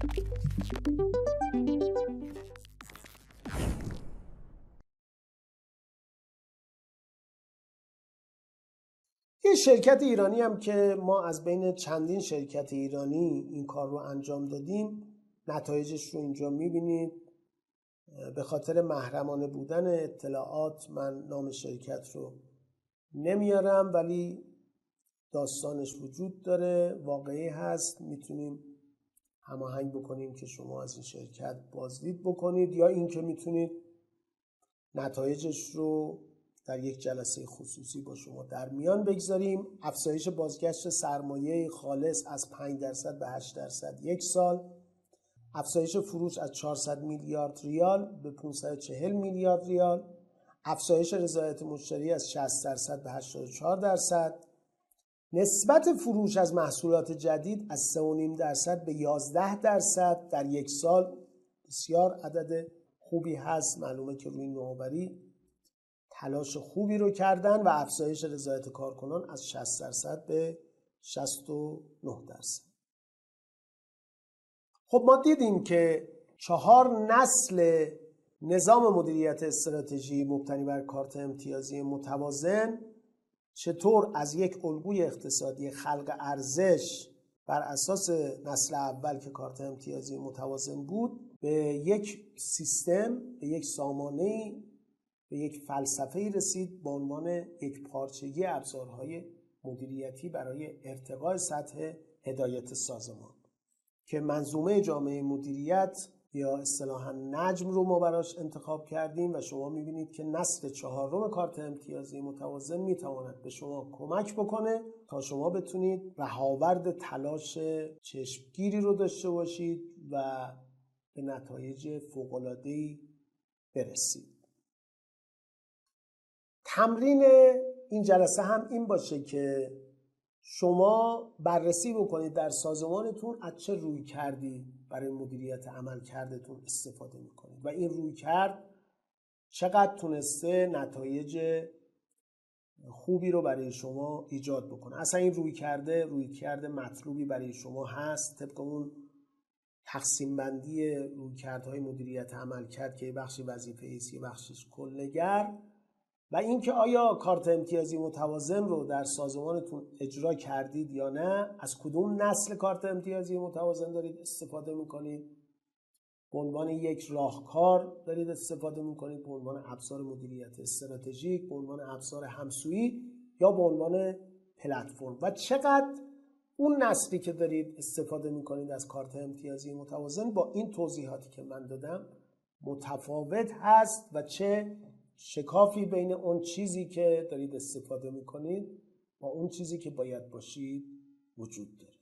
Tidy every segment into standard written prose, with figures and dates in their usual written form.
یه شرکت ایرانی هم که ما از بین چندین شرکت ایرانی این کار رو انجام دادیم، نتایجش رو اینجا میبینید. به خاطر محرمانه بودن اطلاعات من نام شرکت رو نمیارم، ولی داستانش وجود داره، واقعی هست، میتونیم هماهنگ بکنیم که شما از این شرکت بازدید بکنید، یا اینکه میتونید نتایجش رو در یک جلسه خصوصی با شما در میان بگذاریم. افزایش بازگشت سرمایه خالص از 5% به 8% یک سال، افزایش فروش از 400 میلیارد ریال به 540 میلیارد ریال، افزایش رضایت مشتری از 60% به 84%، نسبت فروش از محصولات جدید از 3.5% به 11% در یک سال. بسیار عدد خوبی هست، معلومه که روی نوآوری تلاش خوبی رو کردن. و افزایش رضایت کارکنان از 60% به 69%. خب ما دیدیم که 4 نسل نظام مدیریت استراتژی مبتنی بر کارت امتیازی متوازن چطور از یک الگوی اقتصادی خلق ارزش بر اساس نسل اول که کارت امتیازی متوازن بود به یک سیستم، به یک سامانه، به یک فلسفه‌ای رسید به عنوان یک پارچگی ابزارهای مدیریتی برای ارتقاء سطح هدایت سازمان که منظومه جامعه مدیریت یا اصطلاحاً نجم رو ما براش انتخاب کردیم. و شما میبینید که نسل 4 کارت امتیازی متوازن میتواند به شما کمک بکنه تا شما بتونید رهاورد تلاش چشمگیری رو داشته باشید و به نتایج فوق‌العاده‌ای برسید. تمرین این جلسه هم این باشه که شما بررسی بکنید در سازمانتون از چه روی کردی برای مدیریت عمل کردتون استفاده میکنید و این روی کرد چقدر تونسته نتایج خوبی رو برای شما ایجاد بکنه. اصلا این روی کرده مطلوبی برای شما هست طبق اون تقسیم بندی رویکردهای مدیریت عمل کرد که بخشی وظیفه ایستی، بخشش کلنگر، و اینکه آیا کارت امتیازی متوازن رو در سازمانتون اجرا کردید یا نه، از کدوم نسل کارت امتیازی متوازن دارید استفاده میکنید، به عنوان یک راهکار دارید استفاده میکنید، به عنوان ابزار مدیریت استراتژیک، به عنوان ابزار همسویی، یا به عنوان پلتفرم، و چقدر اون نسلی که دارید استفاده میکنید از کارت امتیازی متوازن با این توضیحاتی که من دادم متفاوت هست و چه شکافی بین اون چیزی که دارید استفاده میکنید با اون چیزی که باید باشید وجود داره.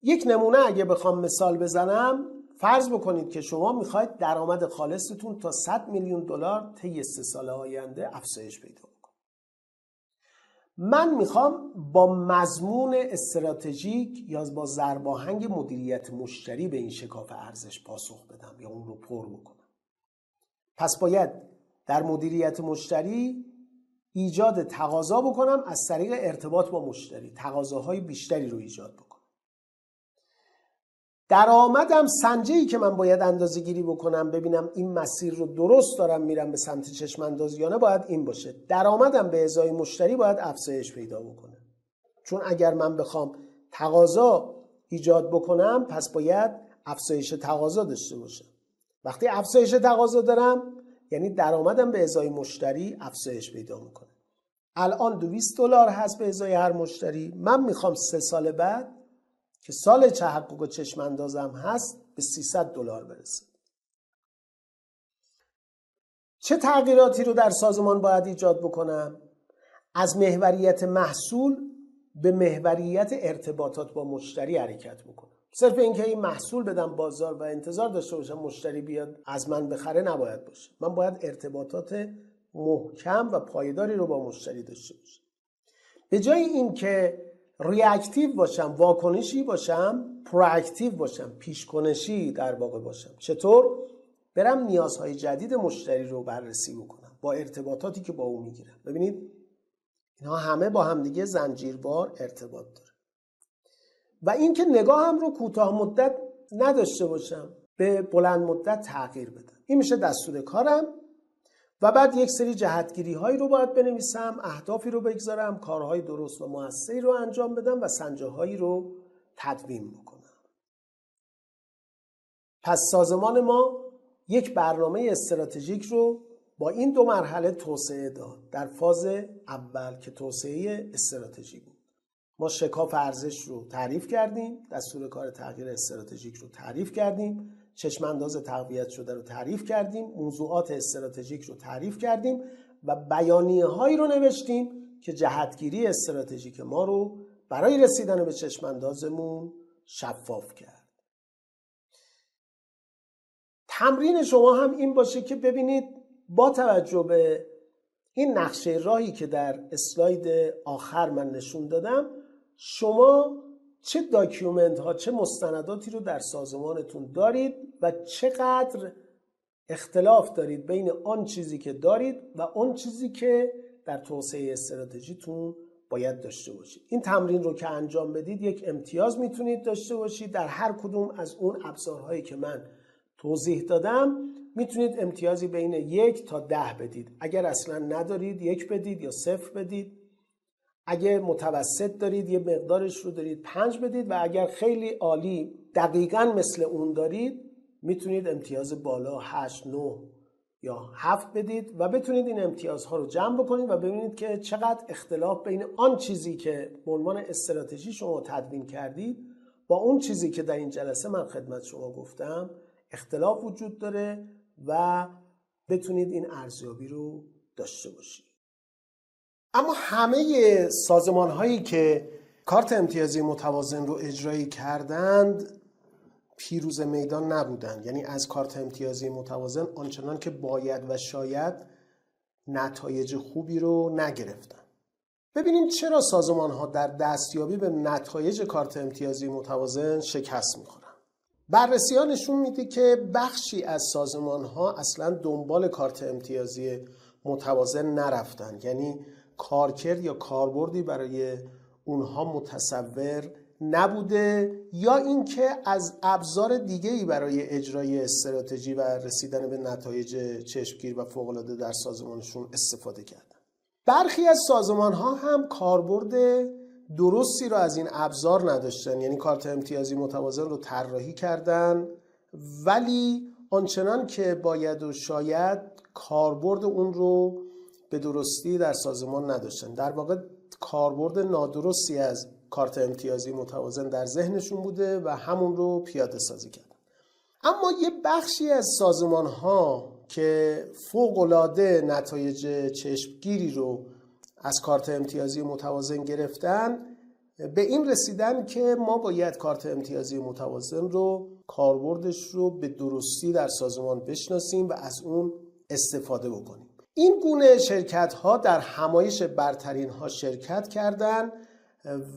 یک نمونه اگه بخوام مثال بزنم، فرض بکنید که شما میخواید درآمد خالصتون تا 100 میلیون دلار طی 3 سال آینده افزایش پیدا بکنه. من میخوام با مضمون استراتژیک یا با ضرباهنگ مدیریت مشتری به این شکاف ارزش پاسخ بدم یا اون رو پر بکنم. پس باید در مدیریت مشتری ایجاد تقاضا بکنم، از طریق ارتباط با مشتری تقاضاهای بیشتری رو ایجاد بکنم. درآمدم سنجه‌ای که من باید اندازه گیری بکنم ببینم این مسیر رو درست دارم میرم به سمت چشم انداز یا نه، باید این باشه. درآمدم به ازای مشتری باید افزایش پیدا بکنه، چون اگر من بخوام تقاضا ایجاد بکنم پس باید افزایش تقاضا داشته باشم. وقتی افزایش تقاضا دارم یعنی درآمدم به ازای مشتری افزایش پیدا میکنه. الان 200 دلار هست به ازای هر مشتری، من میخوام 3 سال بعد که سال تحقق چشم اندازم هست به 300 دلار برسه. چه تغییراتی رو در سازمان باید ایجاد بکنم؟ از محوریت محصول به محوریت ارتباطات با مشتری حرکت بکنم. صرف اینکه این محصول بدم بازار و انتظار داشته باشم مشتری بیاد از من بخره نباید باشه. من باید ارتباطات محکم و پایداری رو با مشتری داشته باشم. به جای اینکه ریاکتیو باشم، واکنشی باشم، پرواکتیو باشم، پیشکنشی در واقع باشم. چطور؟ برم نیازهای جدید مشتری رو بررسی بکنم با ارتباطاتی که با او میگیرم. ببینید اینها همه با همدیگه زنجیروار ارتباط داره. و اینکه نگاهم رو کوتاه مدت نداشته باشم، به بلند مدت تغییر بدم. این میشه دستور کارم و بعد یک سری جهتگیری هایی رو باید بنویسم، اهدافی رو بگذارم، کارهای درست و موثری رو انجام بدم و سنجه‌هایی رو تدوین بکنم. پس سازمان ما یک برنامه استراتژیک رو با این 2 مرحله توسعه داد. در فاز اول که توسعه استراتژی بود، ما شکاف ارزش رو تعریف کردیم، دستور کار تغییر استراتژیک رو تعریف کردیم، چشمانداز تقویت شده رو تعریف کردیم، موضوعات استراتژیک رو تعریف کردیم و بیانیه هایی رو نوشتیم که جهتگیری استراتژیک ما رو برای رسیدن به چشماندازمون شفاف کرد. تمرین شما هم این باشه که ببینید با توجه به این نقشه راهی که در اسلاید آخر من نشون دادم، شما چه داکیومنت ها، چه مستنداتی رو در سازمانتون دارید و چقدر اختلاف دارید بین آن چیزی که دارید و آن چیزی که در توسعه استراتژیتون باید داشته باشید. این تمرین رو که انجام بدید یک امتیاز میتونید داشته باشید. در هر کدوم از اون ابزارهایی که من توضیح دادم میتونید امتیازی بین 1 تا 10 بدید. اگر اصلا ندارید 1 بدید یا 0 بدید. اگه متوسط دارید یه مقدارش رو دارید 5 بدید و اگر خیلی عالی دقیقاً مثل اون دارید میتونید امتیاز بالا 8، 9 یا 7 بدید و بتونید این امتیازها رو جمع بکنید و ببینید که چقدر اختلاف بین آن چیزی که به عنوان استراتژی شما تدوین کردید با اون چیزی که در این جلسه من خدمت شما گفتم اختلاف وجود داره و بتونید این ارزیابی رو داشته باشید. اما همه سازمان هایی که کارت امتیازی متوازن رو اجرایی کردند پیروز میدان نبودند. یعنی از کارت امتیازی متوازن آنچنان که باید و شاید نتایج خوبی رو نگرفتن. ببینیم چرا سازمان ها در دستیابی به نتایج کارت امتیازی متوازن شکست میخورن. بررسی ها نشون میده که بخشی از سازمان ها اصلا دنبال کارت امتیازی متوازن نرفتن، یعنی کارکرد یا کاربردی برای اونها متصور نبوده یا اینکه از ابزار دیگه‌ای برای اجرای استراتژی و رسیدن به نتایج چشمگیر و فوق‌العاده در سازمانشون استفاده کردن. برخی از سازمان‌ها هم کاربرد درستی رو از این ابزار نداشتن، یعنی کارت امتیازی متوازن رو طراحی کردن ولی آنچنان که باید و شاید کاربرد اون رو به درستی در سازمان نداشتن. در واقع کاربرد نادرستی از کارت امتیازی متوازن در ذهنشون بوده و همون رو پیاده سازی کردن. اما یه بخشی از سازمان ها که فوق‌العاده نتایج چشمگیری رو از کارت امتیازی متوازن گرفتن به این رسیدن که ما باید کارت امتیازی متوازن رو کاربردش رو به درستی در سازمان بشناسیم و از اون استفاده بکنیم. این گونه شرکت ها در همایش برترین ها شرکت کردند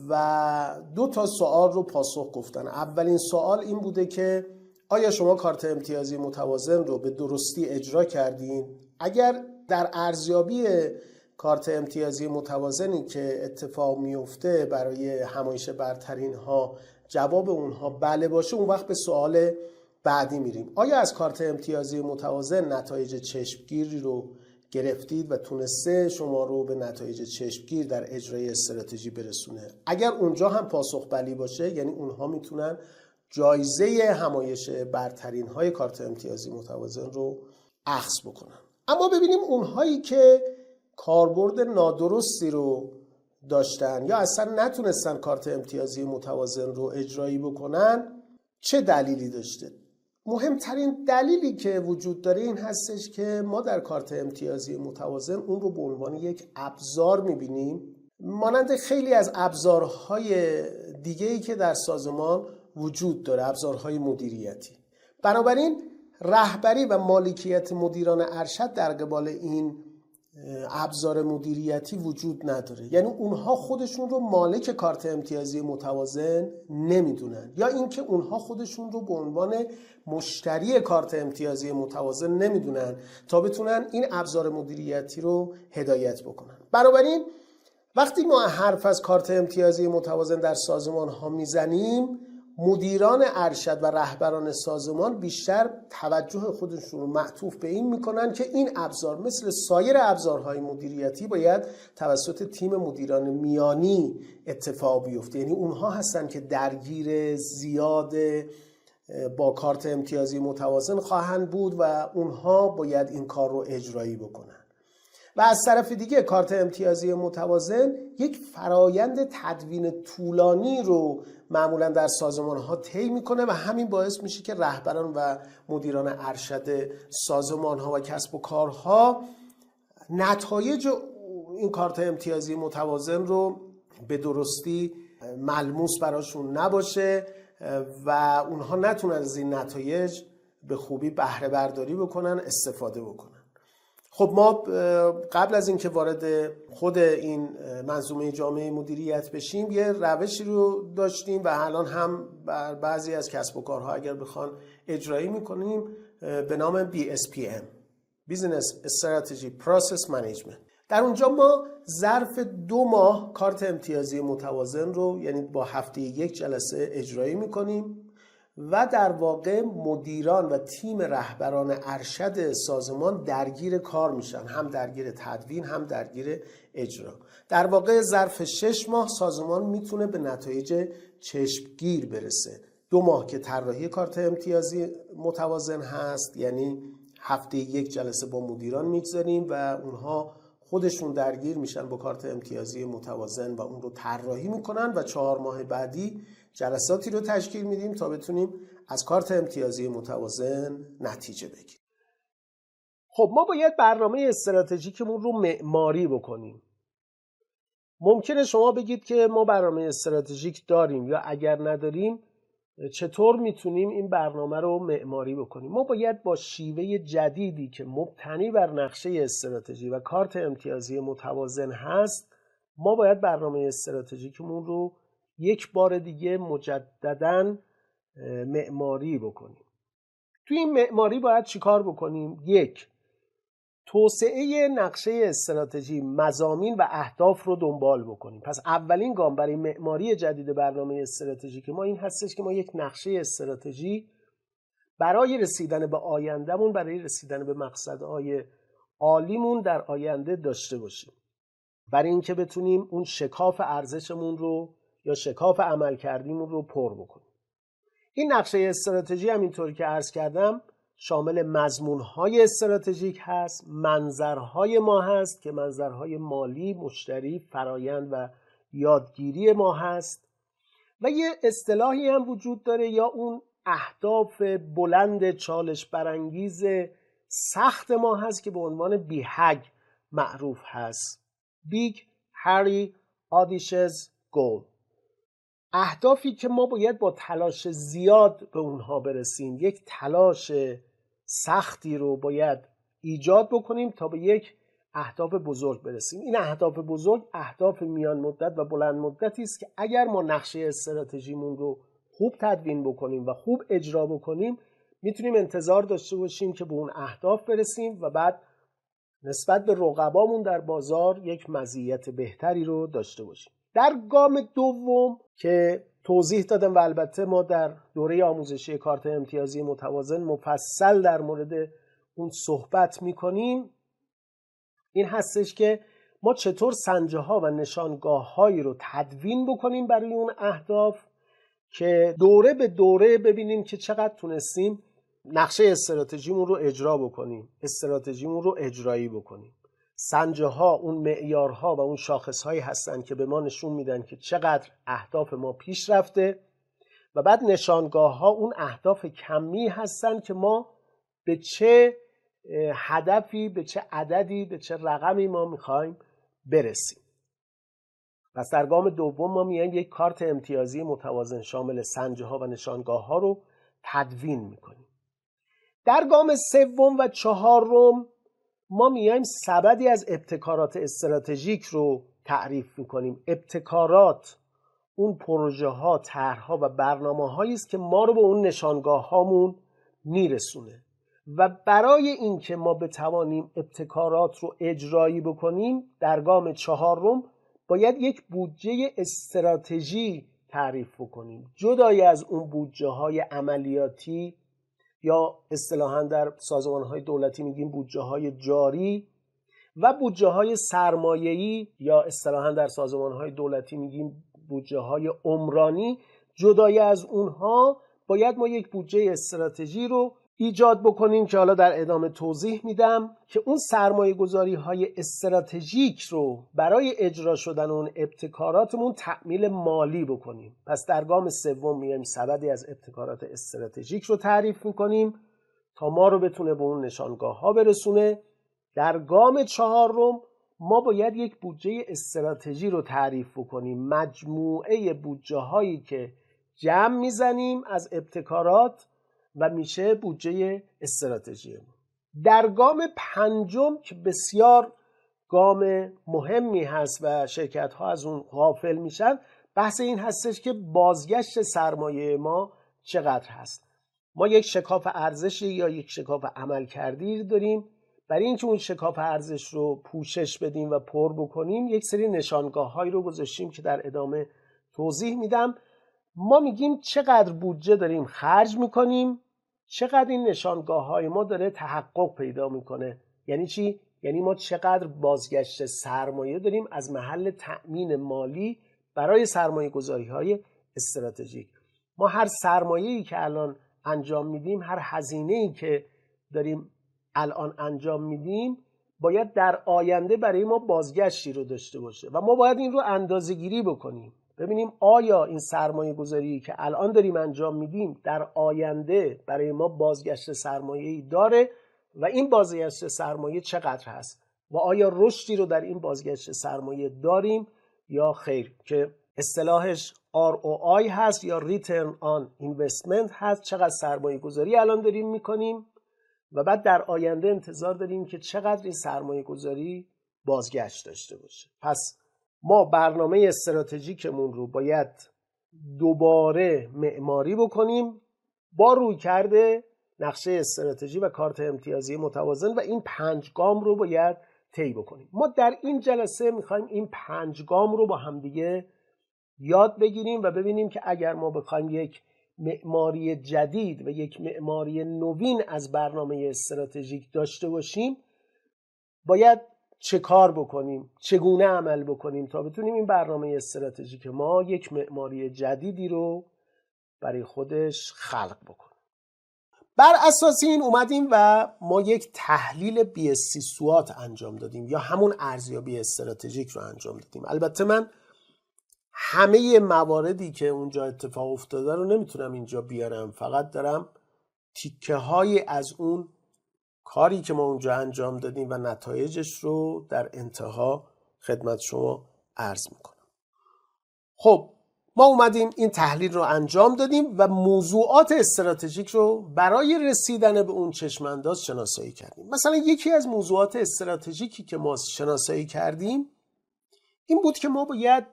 و 2 سوال رو پاسخ گفتن. اولین سوال این بوده که آیا شما کارت امتیازی متوازن رو به درستی اجرا کردین؟ اگر در ارزیابی کارت امتیازی متوازنی که اتفاق میفته برای همایش برترین ها جواب اونها بله باشه، اون وقت به سوال بعدی میریم. آیا از کارت امتیازی متوازن نتایج چشمگیری رو گرفتید و تونسته شما رو به نتایج چشمگیر در اجرای استراتژی برسونه؟ اگر اونجا هم پاسخ بلی باشه یعنی اونها میتونن جایزه همایش برترین های کارت امتیازی متوازن رو اخذ بکنن. اما ببینیم اونهایی که کاربرد نادرستی رو داشتن یا اصلا نتونستن کارت امتیازی متوازن رو اجرایی بکنن چه دلیلی داشته؟ مهمترین دلیلی که وجود داره این هستش که ما در کارت امتیازی متوازن اون رو به عنوان یک ابزار میبینیم مانند خیلی از ابزارهای دیگه‌ای که در سازمان وجود داره، ابزارهای مدیریتی. بنابراین رهبری و مالکیت مدیران ارشد در قبال این ابزار مدیریتی وجود نداره، یعنی اونها خودشون رو مالک کارت امتیازی متوازن نمیدونن یا اینکه اونها خودشون رو به عنوان مشتری کارت امتیازی متوازن نمیدونن تا بتونن این ابزار مدیریتی رو هدایت بکنن. بنابراین وقتی ما حرف از کارت امتیازی متوازن در سازمان ها میزنیم، مدیران ارشد و رهبران سازمان بیشتر توجه خودشون رو معطوف به این میکنن که این ابزار مثل سایر ابزارهای مدیریتی باید توسط تیم مدیران میانی اتفاق بیفته. یعنی اونها هستن که درگیر زیاد با کارت امتیازی متوازن خواهند بود و اونها باید این کار رو اجرایی بکنن. و از طرف دیگه کارت امتیازی متوازن یک فرایند تدوین طولانی رو معمولا در سازمان ها طی میکنه و همین باعث میشه که رهبران و مدیران ارشد سازمان ها و کسب و کارها نتایج این کارت امتیازی متوازن رو به درستی ملموس براشون نباشه و اونها نتونن از این نتایج به خوبی بهره برداری بکنن، استفاده بکنن. خب ما قبل از اینکه وارد خود این منظومه جامعه مدیریت بشیم یه روشی رو داشتیم و الان هم بر بعضی از کسب و کارها اگر بخوان اجرایی میکنیم به نام BSPM Business Strategy Process Management. در اونجا ما ظرف 2 ماه کارت امتیازی متوازن رو یعنی با هفته 1 جلسه اجرایی میکنیم و در واقع مدیران و تیم رهبران ارشد سازمان درگیر کار میشن، هم درگیر تدوین هم درگیر اجرا. در واقع ظرف 6 ماه سازمان میتونه به نتایج چشمگیر برسه. 2 ماه که طراحی کارت امتیازی متوازن هست، یعنی هفته 1 جلسه با مدیران میگذاریم و اونها خودشون درگیر میشن با کارت امتیازی متوازن و اون رو طراحی میکنن و 4 ماه بعدی جلساتی رو تشکیل میدیم تا بتونیم از کارت امتیازی متوازن نتیجه بگیریم. خب ما باید برنامه استراتژیکمون رو معماری بکنیم. ممکنه شما بگید که ما برنامه استراتژیک داریم یا اگر نداریم چطور میتونیم این برنامه رو معماری بکنیم؟ ما باید با شیوه جدیدی که مبتنی بر نقشه استراتژی و کارت امتیازی متوازن هست، ما باید برنامه استراتژیکمون رو یک بار دیگه مجدداً معماری بکنیم. توی این معماری باید چیکار بکنیم؟ 1. توسعه نقشه استراتژی، مضامین و اهداف رو دنبال بکنیم. پس اولین گام برای معماری جدید برنامه استراتژیک ما این هستش که ما یک نقشه استراتژی برای رسیدن به آیندهمون، برای رسیدن به مقصدهای عالیمون در آینده داشته باشیم، برای اینکه بتونیم اون شکاف ارزشمون رو یا شکاف عملکردیمون رو پر بکنیم. این نقشه استراتژی هم اینطوری که عرض کردم شامل مضمون‌های استراتژیک هست، منظرهای ما هست که منظرهای مالی، مشتری، فرایند و یادگیری ما هست و یه اصطلاحی هم وجود داره یا اون اهداف بلند چالش برانگیز سخت ما هست که به عنوان BHAG معروف هست. Big Hairy Audacious Goal. اهدافی که ما باید با تلاش زیاد به اونها برسیم، یک تلاش سختی رو باید ایجاد بکنیم تا به یک اهداف بزرگ برسیم. این اهداف بزرگ اهداف میان مدت و بلند مدتی است که اگر ما نقشه استراتژیمون رو خوب تدوین بکنیم و خوب اجرا بکنیم میتونیم انتظار داشته باشیم که به اون اهداف برسیم و بعد نسبت به رقبامون در بازار یک مزیت بهتری رو داشته باشیم. در گام دوم که توضیح دادم و البته ما در دوره آموزشی کارت امتیازی متوازن مفصل در مورد اون صحبت میکنیم، این هستش که ما چطور سنجه ها و نشانگاه هایی رو تدوین بکنیم برای اون اهداف که دوره به دوره ببینیم که چقدر تونستیم نقشه استراتژیمون رو اجرا بکنیم، استراتژیمون رو اجرایی بکنیم. سنجه ها اون معیارها و اون شاخص هایی هستن که به ما نشون میدن که چقدر اهداف ما پیش رفته و بعد نشانگاه ها اون اهداف کمی هستن که ما به چه هدفی، به چه عددی، به چه رقمی ما میخوایم برسیم. پس در گام دوم ما میایم یک کارت امتیازی متوازن شامل سنجه ها و نشانگاه ها رو تدوین میکنیم. در گام سوم و چهارم ما میایم سبدی از ابتکارات استراتژیک رو تعریف میکنیم. ابتکارات اون پروژه ها، طرح‌ها و برنامه‌هایی است که ما رو به اون نشانگاه هامون میرسونه و برای اینکه ما بتوانیم ابتکارات رو اجرایی بکنیم در گام چهارم باید یک بودجه استراتژی تعریف کنیم، جدای از اون بودجه های عملیاتی یا اصطلاحاً در سازمان های دولتی میگیم بودجه های جاری و بودجه های سرمایه‌ای یا اصطلاحاً در سازمان های دولتی میگیم بودجه های عمرانی. جدای از اونها باید ما یک بودجه استراتژی رو ایجاد بکنیم که حالا در ادامه توضیح میدم که اون سرمایه گذاری های استراتژیک رو برای اجرا شدن اون ابتکاراتمون تأمیل مالی بکنیم. پس در گام سوم میایم سبدی از ابتکارات استراتژیک رو تعریف میکنیم تا ما رو بتونه به اون نشانگاه ها برسونه. در گام چهارم ما باید یک بودجه استراتژی رو تعریف بکنیم، مجموعه بودجه هایی که جمع میزنیم از ابتکارات و میشه بودجه استراتژی. در گام پنجم که بسیار گام مهمی هست و شرکت ها از اون غافل میشن، بحث این هستش که بازگشت سرمایه ما چقدر هست. ما یک شکاف ارزشی یا یک شکاف عملکردی داریم. برای اینکه اون شکاف ارزش رو پوشش بدیم و پر بکنیم یک سری نشانگاه هایی رو گذاشتیم که در ادامه توضیح میدم. ما میگیم چقدر بودجه داریم خرج میکنیم، چقدر این نشانگاه های ما داره تحقق پیدا میکنه. یعنی چی؟ یعنی ما چقدر بازگشت سرمایه داریم از محل تأمین مالی برای سرمایه گذاری های استراتژیک. ما هر سرمایه‌ای که الان انجام میدیم، هر هزینه‌ای که داریم الان انجام میدیم باید در آینده برای ما بازگشتی رو داشته باشه و ما باید این رو اندازه‌گیری بکنیم، ببینیم آیا این سرمایه گذاری که الان داریم انجام میدیم در آینده برای ما بازگشت سرمایه‌ای داره و این بازگشت سرمایه چقدر هست و آیا رشدی رو در این بازگشت سرمایه داریم یا خیر، که اصطلاحش ROI هست یا Return on Investment هست. چقدر سرمایه گذاری الان داریم میکنیم و بعد در آینده انتظار داریم که چقدر این سرمایه گذاری بازگشت داشته باشه. پس ما برنامه استراتژیکمون رو باید دوباره معماری بکنیم با رویکرد نقشه استراتژی و کارت امتیازی متوازن و این 5 گام رو باید طی بکنیم. ما در این جلسه میخوایم این 5 گام رو با همدیگه یاد بگیریم و ببینیم که اگر ما بخوایم یک معماری جدید و یک معماری نوین از برنامه استراتژیک داشته باشیم باید چه کار بکنیم، چگونه عمل بکنیم تا بتونیم این برنامه استراتژیک ما یک معماری جدیدی رو برای خودش خلق بکنیم. بر اساس این اومدیم و ما یک تحلیل BSC SWOT انجام دادیم یا همون ارزیابی استراتژیک رو انجام دادیم. البته من همه مواردی که اونجا اتفاق افتاده رو نمیتونم اینجا بیارم، فقط دارم تیکه های از اون کاری که ما اونجا انجام دادیم و نتایجش رو در انتها خدمت شما عرض میکنم. خب ما اومدیم این تحلیل رو انجام دادیم و موضوعات استراتژیک رو برای رسیدن به اون چشمانداز شناسایی کردیم. مثلا یکی از موضوعات استراتژیکی که ما شناسایی کردیم این بود که ما باید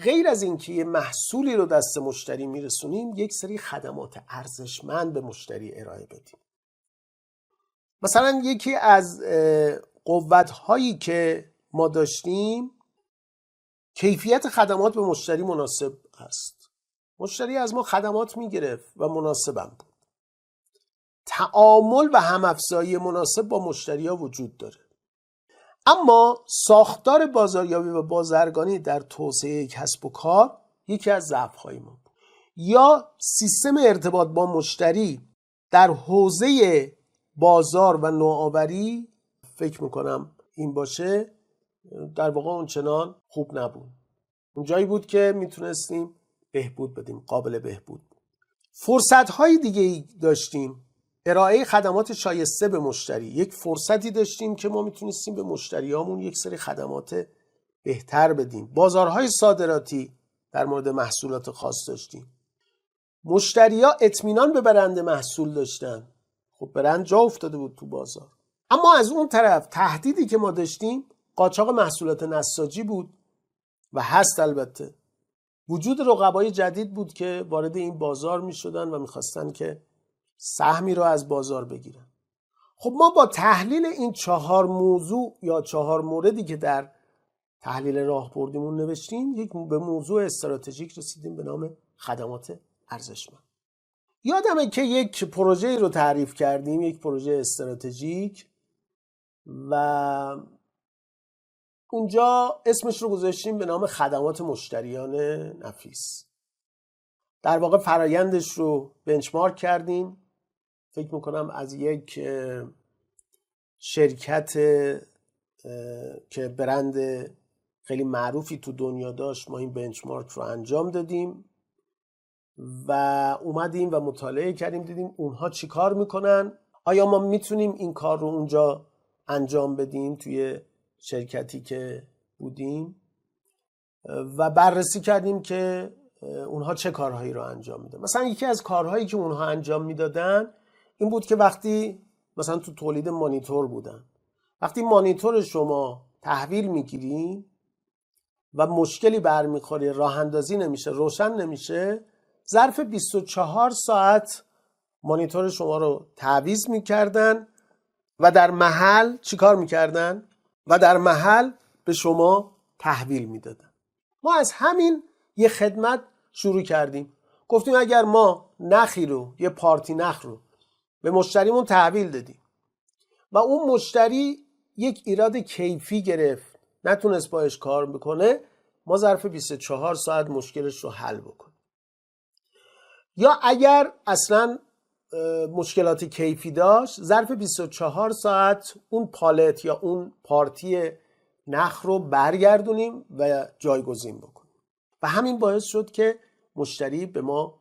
غیر از اینکه یه محصولی رو دست مشتری میرسونیم یک سری خدمات ارزشمند به مشتری ارائه بدیم. مثلا یکی از قوت‌هایی که ما داشتیم کیفیت خدمات به مشتری مناسب است. مشتری از ما خدمات میگرفت و مناسبم بود. تعامل و هم‌افزایی مناسب با مشتری‌ها وجود داره. اما ساختار بازاریابی و بازرگانی در توسعه کسب و کار یکی از ضعف‌های ما بود. یا سیستم ارتباط با مشتری در حوزه بازار و نوآوری فکر میکنم این باشه در واقع اونچنان خوب نبود. اون جایی بود که میتونستیم بهبود بدیم، قابل بهبود. فرصت‌های دیگه داشتیم، ارائه خدمات شایسته به مشتری. یک فرصتی داشتیم که ما میتونستیم به مشتریامون یک سری خدمات بهتر بدیم. بازارهای صادراتی در مورد محصولات خاص داشتیم. مشتریا اطمینان به برند محصول داشتن. خب برند جا افتاده بود تو بازار. اما از اون طرف تهدیدی که ما داشتیم قاچاق محصولات نساجی بود و هست. البته وجود رقبای جدید بود که وارد این بازار می شدن و می خواستن که سهمی رو از بازار بگیرن. خب ما با تحلیل این 4 موضوع یا 4 موردی که در تحلیل راهبردیمون نوشتیم، به موضوع استراتژیک رسیدیم به نام خدمات ارزشمند. یادمه که یک پروژه رو تعریف کردیم، یک پروژه استراتژیک، و اونجا اسمش رو گذاشتیم به نام خدمات مشتریان نفیس. در واقع فرایندش رو بنچمارک کردیم. فکر میکنم از یک شرکت که برند خیلی معروفی تو دنیا داشت ما این بنچمارک رو انجام دادیم و اومدیم و مطالعه کردیم، دیدیم اونها چی کار میکنن، آیا ما میتونیم این کار رو اونجا انجام بدیم توی شرکتی که بودیم، و بررسی کردیم که اونها چه کارهایی رو انجام میدن. مثلا یکی از کارهایی که اونها انجام میدادن این بود که وقتی مثلا تو تولید مانیتور بودن، وقتی مانیتور شما تحویل میگیری و مشکلی برمیخوره، راه اندازی نمیشه، روشن نمیشه، ظرف 24 ساعت مانیتور شما رو تعویض میکردن و در محل چیکار میکردن؟ و در محل به شما تحویل میدادن. ما از همین یه خدمت شروع کردیم. گفتیم اگر ما نخی رو، یه پارتی نخ رو به مشتریمون تحویل دادیم و اون مشتری یک ایراد کیفی گرفت، نتونست باش کار بکنه، ما ظرف 24 ساعت مشکلش رو حل بکنیم. یا اگر اصلا مشکلات کیفی داشت، ظرف 24 ساعت اون پالت یا اون پارتی نخ رو برگردونیم و جایگزین بکنیم. و همین باعث شد که مشتری به ما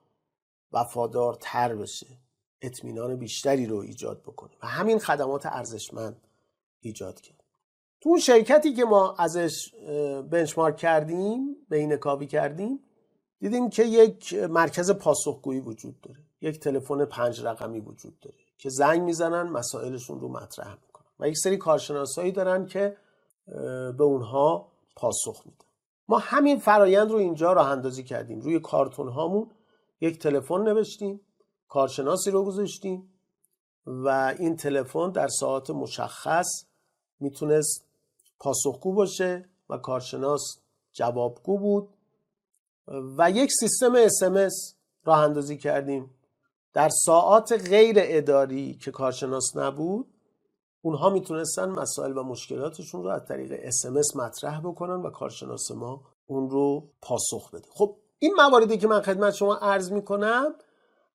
وفادارتر بشه، اطمینان بیشتری رو ایجاد بکنه و همین خدمات ارزشمند ایجاد کرد. تو اون شرکتی که ما ازش بنچمارک کردیم، بینه‌کاوی کردیم، دیدیم که یک مرکز پاسخگویی وجود داره، یک تلفن 5 رقمی وجود داره که زنگ میزنن، مسائلشون رو مطرح میکنن و یک سری کارشناسایی دارن که به اونها پاسخ میدن. ما همین فرایند رو اینجا راه اندازی کردیم. روی کارتون هامون یک تلفن نوشتیم، کارشناسی رو گذاشتیم و این تلفن در ساعات مشخص میتونست پاسخگو باشه و کارشناس جوابگو بود. و یک سیستم SMS راه اندازی کردیم در ساعات غیر اداری که کارشناس نبود، اونها میتونستن مسائل و مشکلاتشون رو از طریق SMS مطرح بکنن و کارشناس ما اون رو پاسخ بده. خب این مواردی که من خدمت شما عرض میکنم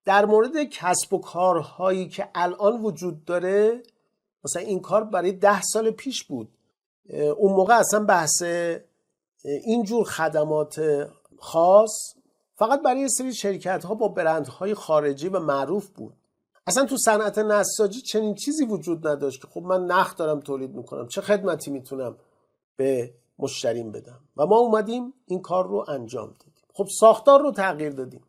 در مورد کسب و کارهایی که الان وجود داره، مثلا این کار برای 10 سال پیش بود. اون موقع اصلا بحث اینجور خدمات خاص فقط برای سری شرکت ها با برندهای خارجی و معروف بود. اصلا تو صنعت نساجی چنین چیزی وجود نداشت که خب من نخ دارم تولید میکنم، چه خدمتی میتونم به مشتریم بدم. و ما اومدیم این کار رو انجام دادیم. خب ساختار رو تغییر دادیم.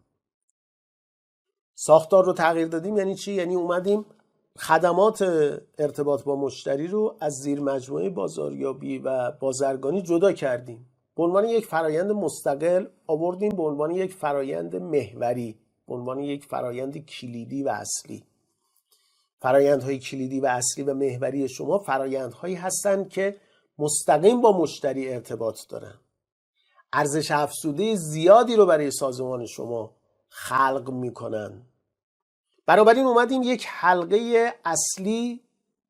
ساختار رو تغییر دادیم یعنی چی؟ یعنی اومدیم خدمات ارتباط با مشتری رو از زیر مجموعه بازاریابی و بازرگانی جدا کردیم. به عنوان یک فرایند مستقل آوردیم به عنوان یک فرایند محوری، به عنوان یک فرایند کلیدی و اصلی. فرایندهای کلیدی و اصلی و محوری شما فرایندهایی هستند که مستقیم با مشتری ارتباط دارن، ارزش افزوده زیادی رو برای سازمان شما خلق میکنن. بنابراین اومدیم یک حلقه اصلی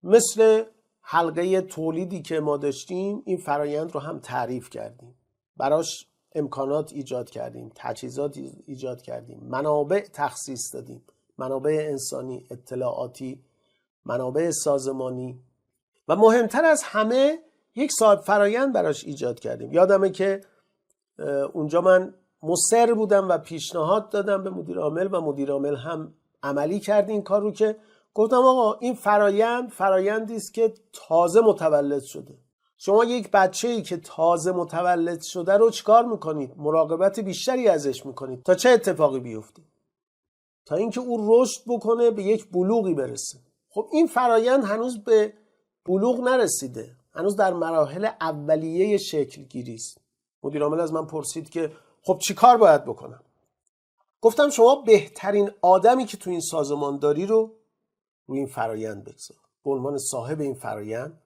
مثل حلقه تولیدی که ما داشتیم، این فرایند رو هم تعریف کردیم، براش امکانات ایجاد کردیم، تجهیزات ایجاد کردیم، منابع تخصیص دادیم، منابع انسانی، اطلاعاتی، منابع سازمانی و مهمتر از همه یک صاحب فرایند براش ایجاد کردیم. یادمه که اونجا من مصر بودم و پیشنهاد دادم به مدیر عامل و مدیر عامل هم عملی کرد این کار رو که گفتم آقا این فرایندی است که تازه متولد شده. شما یک بچه‌ای که تازه متولد شده رو چیکار میکنید؟ مراقبت بیشتری ازش میکنید تا چه اتفاقی بیفته؟ تا اینکه او رشد بکنه، به یک بلوغی برسه. خب این فرایند هنوز به بلوغ نرسیده، هنوز در مراحل اولیه شکل گیری است. مدیر عامل از من پرسید که خب چی کار باید بکنم؟ گفتم شما بهترین آدمی که تو این سازمان داری رو روی این فرایند بگذار، به عنوان صاحب این فرایند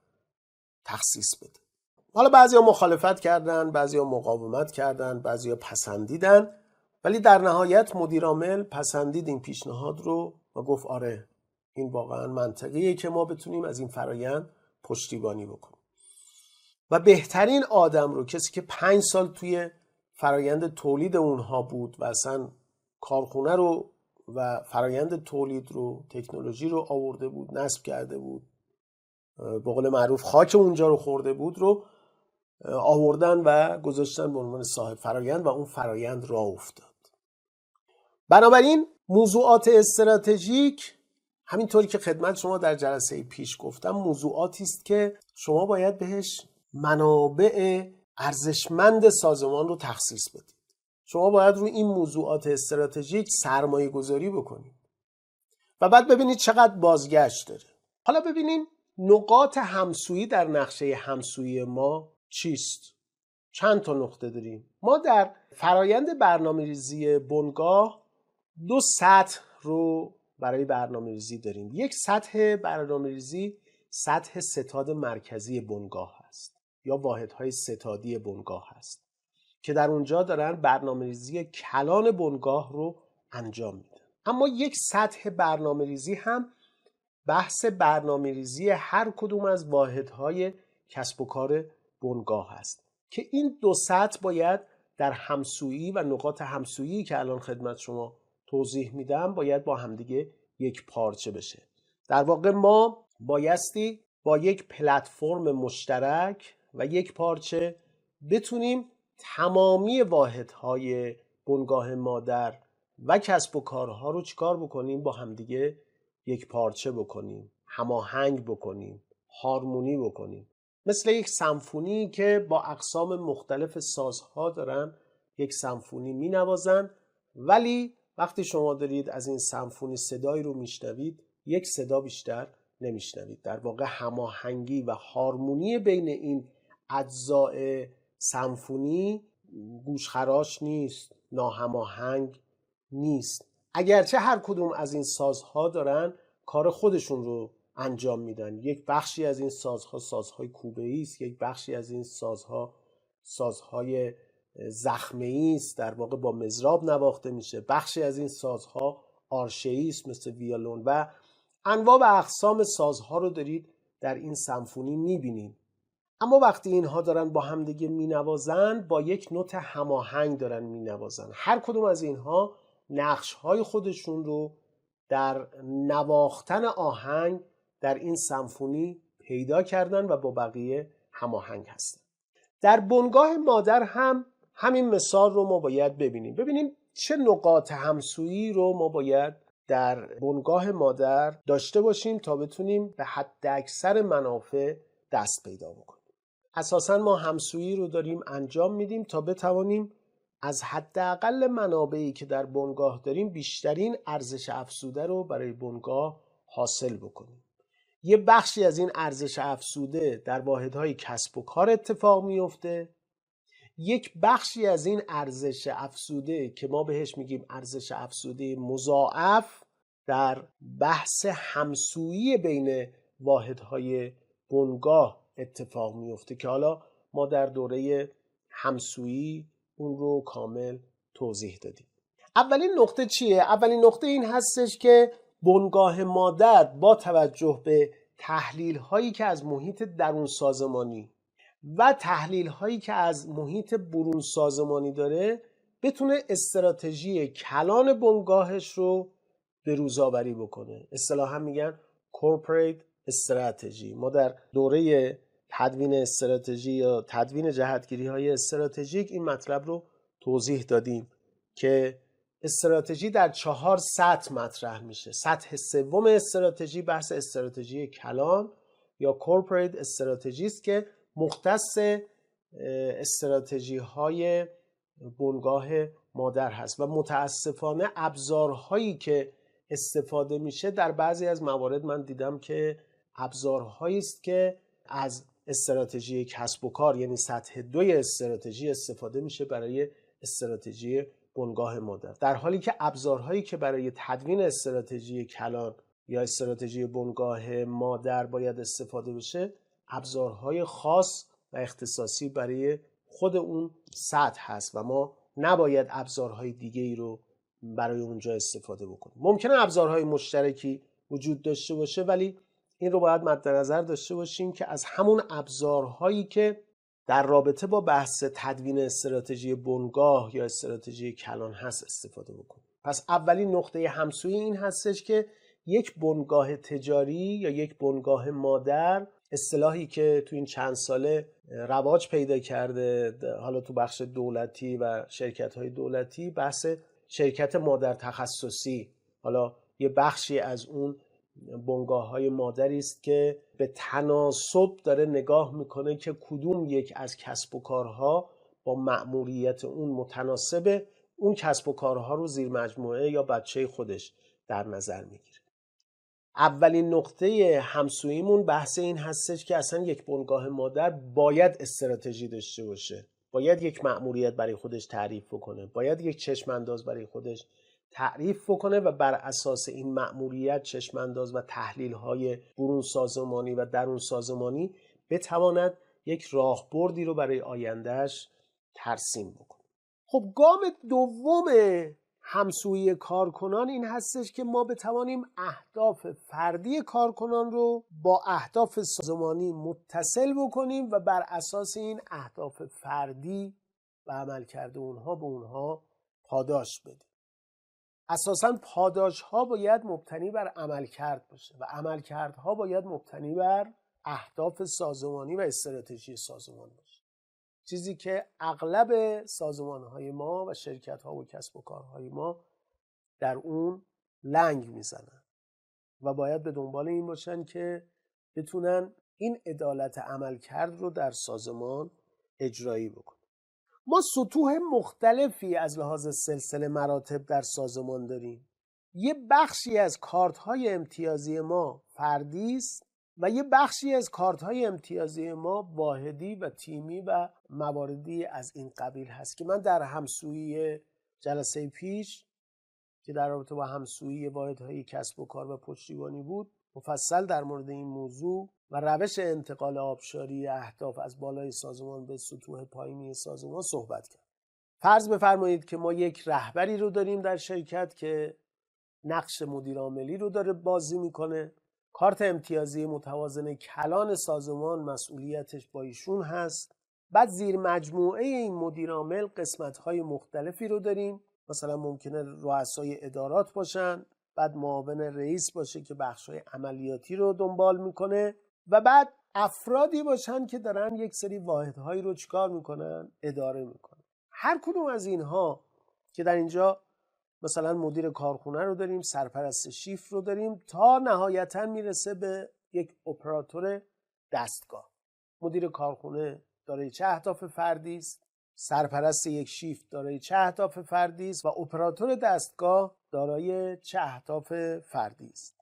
تخصیص بده. حالا بعضیا مخالفت کردن، بعضیا مقاومت کردن، بعضیا پسندیدن، ولی در نهایت مدیر عامل پسندید این پیشنهاد رو و گفت آره این واقعا منطقیه که ما بتونیم از این فرایند پشتیبانی بکنیم. و بهترین آدم رو، کسی که 5 سال توی فرایند تولید اونها بود و اصلا کارخونه رو و فرایند تولید رو، تکنولوژی رو آورده بود، نصب کرده بود، به قول معروف خاک اونجا رو خورده بود، رو آوردن و گذاشتن به عنوان صاحب فرایند و اون فرایند راه افتاد. بنابراین موضوعات استراتژیک، همینطوری که خدمت شما در جلسه پیش گفتم، موضوعاتی است که شما باید بهش منابع ارزشمند سازمان رو تخصیص بدید. شما باید روی این موضوعات استراتژیک سرمایه گذاری بکنید و بعد ببینید چقدر بازگشت داره. حالا ببینیم نقاط همسویی در نقشه همسویی ما چیست؟ چند تا نقطه داریم. ما در فرایند برنامه‌ریزی بنگاه 2 سطح رو برای برنامه‌ریزی داریم. یک سطح برنامه‌ریزی سطح ستاد مرکزی بنگاه هست یا واحدهای ستادی بنگاه هست که در اونجا دارن برنامه‌ریزی کلان بنگاه رو انجام میدن. اما یک سطح برنامه‌ریزی هم بحث برنامه‌ریزی هر کدوم از واحدهای کسب و کار بنگاه هست که این 2 سطح باید در همسویی و نقاط همسویی که الان خدمت شما توضیح میدم باید با همدیگه یک پارچه بشه. در واقع ما بایستی با یک پلتفرم مشترک و یک پارچه بتونیم تمامی واحدهای بنگاه مادر و کسب و کارها رو چیکار بکنیم؟ با همدیگه یک پارچه بکنیم، هماهنگ بکنیم، هارمونی بکنیم. مثل یک سمفونی که با اقسام مختلف سازها دارن یک سمفونی می نوازن، ولی وقتی شما دارید از این سمفونی صدایی رو میشنوید یک صدا بیشتر نمیشنوید. در واقع هماهنگی و هارمونی بین این اجزای سمفونی گوشخراش نیست، ناهماهنگ نیست، اگرچه هر کدوم از این سازها دارن کار خودشون رو انجام میدن. یک بخشی از این سازها سازهای کوبه‌ای است، یک بخشی از این سازها سازهای زخمه‌ای است، در واقع با مضراب نواخته میشه. بخشی از این سازها آرشه‌ای است مثل ویولون و انواع و اقسام سازها رو دارید در این سمفونی میبینید. اما وقتی اینها دارن با هم دیگه مینوازن با یک نوت هماهنگ دارن مینوازن. هر کدوم از اینها نقش‌های خودشون رو در نواختن آهنگ در این سمفونی پیدا کردن و با بقیه هماهنگ هستن. در بنگاه مادر هم همین مثال رو ما باید ببینیم چه نقاط همسویی رو ما باید در بنگاه مادر داشته باشیم تا بتونیم به حد اکثر منافع دست پیدا بکنیم. اساساً ما همسویی رو داریم انجام میدیم تا بتوانیم از حداقل منابعی که در بنگاه داریم بیشترین ارزش افزوده رو برای بنگاه حاصل بکنیم. یه بخشی از این ارزش افزوده در واحدهای کسب و کار اتفاق میفته، یک بخشی از این ارزش افزوده که ما بهش میگیم ارزش افزوده مضاعف در بحث همسویی بین واحدهای بنگاه اتفاق میفته که حالا ما در دوره همسویی اون رو کامل توضیح دادیم. اولین نقطه چیه؟ اولین نقطه این هستش که بنگاه مادر با توجه به تحلیل هایی که از محیط درون سازمانی و تحلیل هایی که از محیط برون سازمانی داره بتونه استراتژی کلان بنگاهش رو به روزآوری بکنه. اصطلاحاً میگن corporate استراتژی. ما در دوره تدوین استراتژی یا تدوین جهتگیری های استراتژیک این مطلب رو توضیح دادیم که استراتژی در 4 سطح مطرح میشه. سطح سوم استراتژی بحث استراتژی کلان یا corporate استراتژی است که مختص استراتژی های بنگاه مادر هست و متاسفانه ابزارهایی که استفاده میشه در بعضی از موارد من دیدم که ابزارهایی است که از استراتژی کسب و کار یعنی سطح 2 استراتژی استفاده میشه برای استراتژی بنگاه مادر، در حالی که ابزارهایی که برای تدوین استراتژی کلان یا استراتژی بنگاه مادر باید استفاده بشه ابزارهای خاص و اختصاصی برای خود اون سطح هست و ما نباید ابزارهای دیگه ای رو برای اونجا استفاده بکنیم. ممکنه ابزارهای مشترکی وجود داشته باشه، ولی این رو باید مد نظر داشته باشیم که از همون ابزارهایی که در رابطه با بحث تدوین استراتژی بنگاه یا استراتژی کلان هست استفاده بکنیم. پس اولین نقطه همسویی این هستش که یک بنگاه تجاری یا یک بنگاه مادر، اصطلاحی که تو این چند ساله رواج پیدا کرده حالا تو بخش دولتی و شرکت‌های دولتی، بحث شرکت مادر تخصصی، حالا یه بخشی از اون بنگاه‌های مادری است که به تناسب داره نگاه میکنه که کدوم یک از کسب و کارها با مأموریت اون متناسب اون کسب و کارها رو زیر مجموعه یا بچه خودش در نظر میگیره. اولین نقطه همسوییمون بحث این هستش که اصلا یک بنگاه مادر باید استراتژی داشته باشه، باید یک مأموریت برای خودش تعریف بکنه، باید یک چشم انداز برای خودش تعریف بکنه و بر اساس این مأموریت، چشم انداز و تحلیل‌های برون سازمانی و درون سازمانی بتواند یک راهبردی رو برای آیندهش ترسیم بکنه. خب گام دوم همسویی کارکنان این هستش که ما بتوانیم اهداف فردی کارکنان رو با اهداف سازمانی متصل بکنیم و بر اساس این اهداف فردی و عملکرد اونها به اونها پاداش بدیم. اساساً پاداش‌ها باید مبتنی بر عملکرد باشه و عملکردها باید مبتنی بر اهداف سازمانی و استراتژی سازمان باشه، چیزی که اغلب سازمان‌های ما و شرکت‌ها و کسب و کارهای ما در اون لنگ میزنن و باید به دنبال این باشن که بتونن این عدالت عملکرد رو در سازمان اجرایی بکنن. ما سطوح مختلفی از لحاظ سلسله مراتب در سازمان داریم. یه بخشی از کارت‌های امتیازی ما فردی است و یه بخشی از کارت‌های امتیازی ما واحدی و تیمی و مواردی از این قبیل هست که من در همسویی جلسه پیش که در رابطه با همسویی واحدهای کسب و کار و پشتیبانی بود مفصل در مورد این موضوع و روش انتقال آبشاری اهداف از بالای سازمان به سطوح پایینی سازمان صحبت کرد. فرض بفرمایید که ما یک رهبری رو داریم در شرکت که نقش مدیر عاملی رو داره بازی میکنه. کارت امتیازی متوازن کلان سازمان مسئولیتش با ایشون هست. بعد زیر مجموعه این مدیر عامل قسمت‌های مختلفی رو داریم، مثلا ممکنه رؤسای ادارات باشن، بعد معاون رئیس باشه که بخش‌های عملیاتی رو دنبال میکنه و بعد افرادی باشن که دارن یک سری واحدهایی رو چیکار میکنن؟ اداره میکنن. هر کدوم از اینها که در اینجا مثلا مدیر کارخونه رو داریم، سرپرست شیف رو داریم، تا نهایتا میرسه به یک اپراتور دستگاه. مدیر کارخونه دارای چه اهداف فردی است، سرپرست یک شیفت دارای چه اهداف فردی است و اپراتور دستگاه دارای چه اهداف فردی است.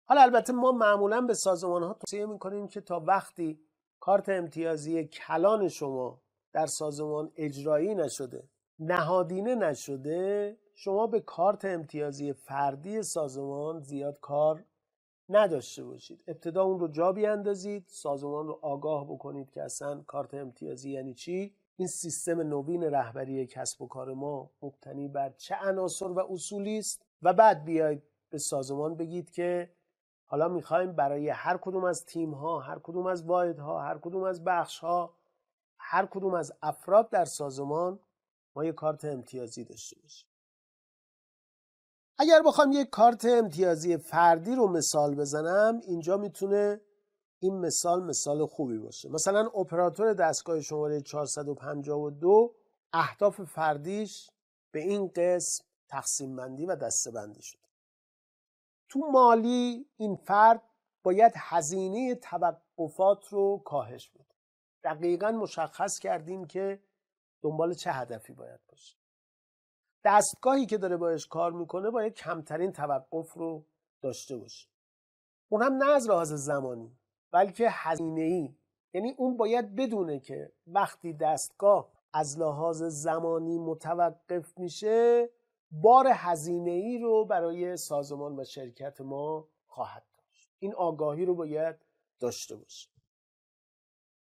حالا البته ما معمولا به سازمان ها توصیه میکنیم که تا وقتی کارت امتیازی کلان شما در سازمان اجرایی نشده، نهادینه نشده، شما به کارت امتیازی فردی سازمان زیاد کار نداشته باشید. ابتدا اون رو جا بیاندازید، سازمان رو آگاه بکنید که اصلا کارت امتیازی یعنی چی، این سیستم نوین رهبری کسب و کار ما مبتنی بر چه عناصر و اصولی است و بعد بیاید به سازمان بگید که حالا میخوایم برای هر کدوم از تیم ها، هر کدوم از واحدها، هر کدوم از بخش ها، هر کدوم از افراد در سازمان ما یک کارت امتیازی داشته باشیم. اگر بخوام یک کارت امتیازی فردی رو مثال بزنم، اینجا میتونه این مثال خوبی باشه. مثلا اپراتور دستگاه شماره 452 اهداف فردیش به این قسم تقسیم بندی و دسته بندی شده. تو مالی این فرد باید هزینه توقفات رو کاهش بده. دقیقاً مشخص کردیم که دنبال چه هدفی باید باشه. دستگاهی که داره باش کار میکنه باید کمترین توقف رو داشته باشه. اون هم نه از لحاظ زمانی بلکه هزینه‌ای. یعنی اون باید بدونه که وقتی دستگاه از لحاظ زمانی متوقف میشه بار هزینه‌ای رو برای سازمان و شرکت ما خواهد داشت. این آگاهی رو باید داشته باشه.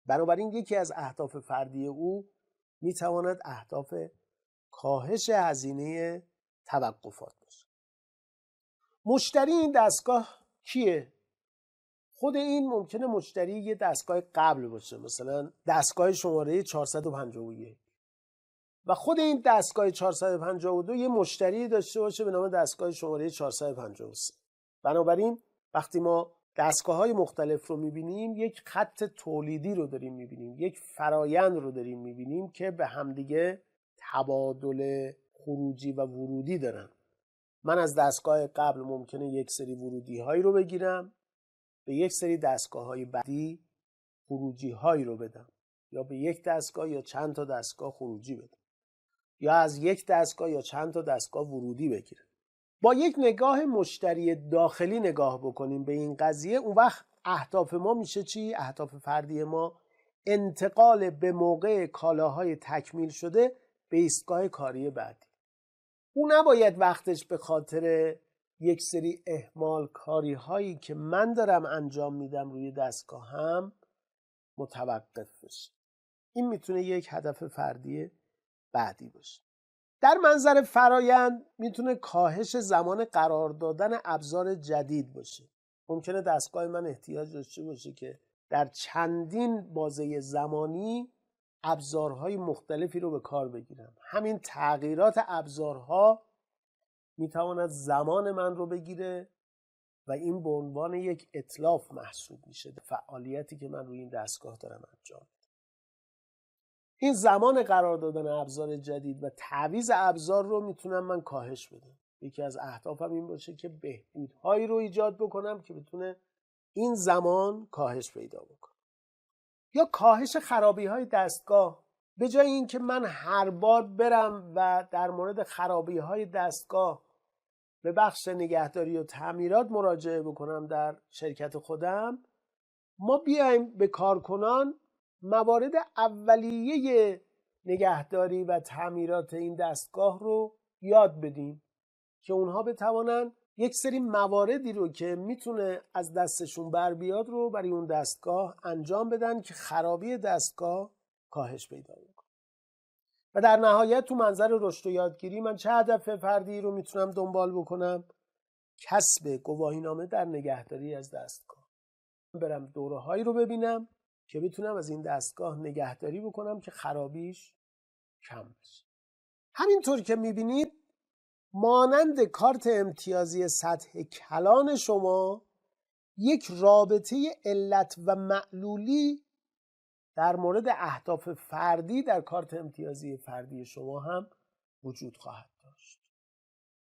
بنابراین یکی از اهداف فردی او میتواند اهداف کاهش هزینه توقفات باشه. مشتری این دستگاه کیه؟ خود این ممکنه مشتری یه دستگاه قبل باشه، مثلا دستگاه شماره 451 و خود این دستگاه 452 یه مشتری داشته باشه به نام دستگاه شماره 453. بنابراین وقتی ما دستگاه‌های مختلف رو می‌بینیم یک خط تولیدی رو داریم می‌بینیم، یک فرایند رو داریم می‌بینیم که به همدیگه تبادل خروجی و ورودی دارن. من از دستگاه قبل ممکنه یک سری ورودی‌هایی رو بگیرم، به یک سری دستگاه‌های بعدی خروجی‌هایی رو بدم، یا به یک دستگاه یا چند تا دستگاه خروجی بدم، یا از یک دستگاه یا چند تا دستگاه ورودی بگیرم. با یک نگاه مشتری داخلی نگاه بکنیم به این قضیه، اون وقت اهداف ما میشه چی؟ اهداف فردی ما انتقال به موقع کالاهای تکمیل شده به ایستگاه کاری بعدی. اون نباید وقتش به خاطر یک سری اهمال کاری هایی که من دارم انجام میدم روی دستگاهم متوقف بشه. این میتونه یک هدف فردی بعدی باشه. در منظر فرایند میتونه کاهش زمان قرار دادن ابزار جدید باشه. ممکنه دستگاه من احتیاج داشته باشه که در چندین بازه زمانی ابزارهای مختلفی رو به کار بگیرم. همین تغییرات ابزارها میتواند زمان من رو بگیره و این به عنوان یک اتلاف محسوب میشه فعالیتی که من روی این دستگاه دارم انجام. این زمان قرار دادن ابزار جدید و تعویض ابزار رو میتونم من کاهش بدم. یکی از اهدافم این باشه که بهبودهایی رو ایجاد بکنم که بتونه این زمان کاهش پیدا بکنه. یا کاهش خرابی های دستگاه. به جای اینکه من هر بار برم و در مورد خرابی های دستگاه به بخش نگهداری و تعمیرات مراجعه بکنم در شرکت خودم، ما بیایم به کارکنان موارد اولیه نگهداری و تعمیرات این دستگاه رو یاد بدیم که اونها بتوانن یک سری مواردی رو که میتونه از دستشون بر بیاد رو برای اون دستگاه انجام بدن که خرابی دستگاه کاهش پیدا کنه. و در نهایت تو منظر رشد و یادگیری من چه هدف فردی رو میتونم دنبال بکنم؟ کسب گواهینامه در نگهداری از دستگاه. برم دوره‌هایی رو ببینم که بتونم از این دستگاه نگهداری بکنم که خرابیش کم بشه. همینطور که میبینید مانند کارت امتیازی سطح کلان شما یک رابطه علت و معلولی در مورد اهداف فردی در کارت امتیازی فردی شما هم وجود خواهد داشت.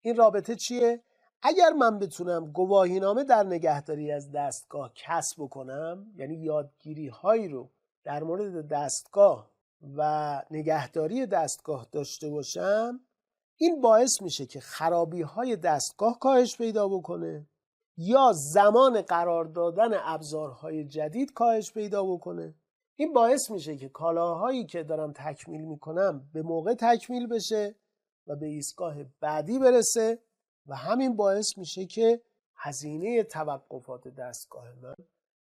این رابطه چیه؟ اگر من بتونم گواهینامه در نگهداری از دستگاه کسب بکنم، یعنی یادگیری هایی رو در مورد دستگاه و نگهداری دستگاه داشته باشم، این باعث میشه که خرابی های دستگاه کاهش پیدا بکنه یا زمان قرار دادن ابزارهای جدید کاهش پیدا بکنه. این باعث میشه که کالاهایی که دارم تکمیل میکنم به موقع تکمیل بشه و به ایستگاه بعدی برسه و همین باعث میشه که هزینه توقفات دستگاه من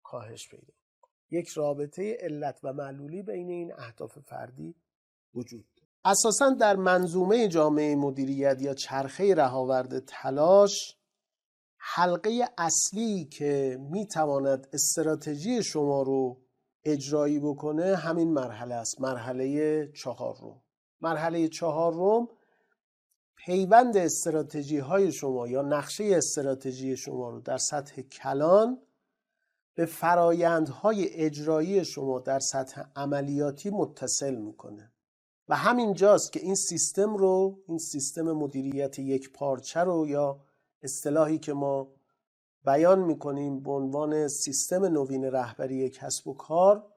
کاهش پیدا کنه. یک رابطه علت و معلولی بین این اهداف فردی وجود داره. اساساً در منظومه جامعه مدیریت یا چرخه رهاورد تلاش، حلقه اصلی که میتواند استراتژی شما رو اجرایی بکنه همین مرحله است. مرحله 4. مرحله 4 پیوند استراتژی های شما یا نقشه استراتژی شما رو در سطح کلان به فرایندهای اجرایی شما در سطح عملیاتی متصل میکنه و همین جاست که این سیستم مدیریت یک پارچه رو یا اصطلاحی که ما بیان میکنیم به عنوان سیستم نوین رهبری کسب و کار،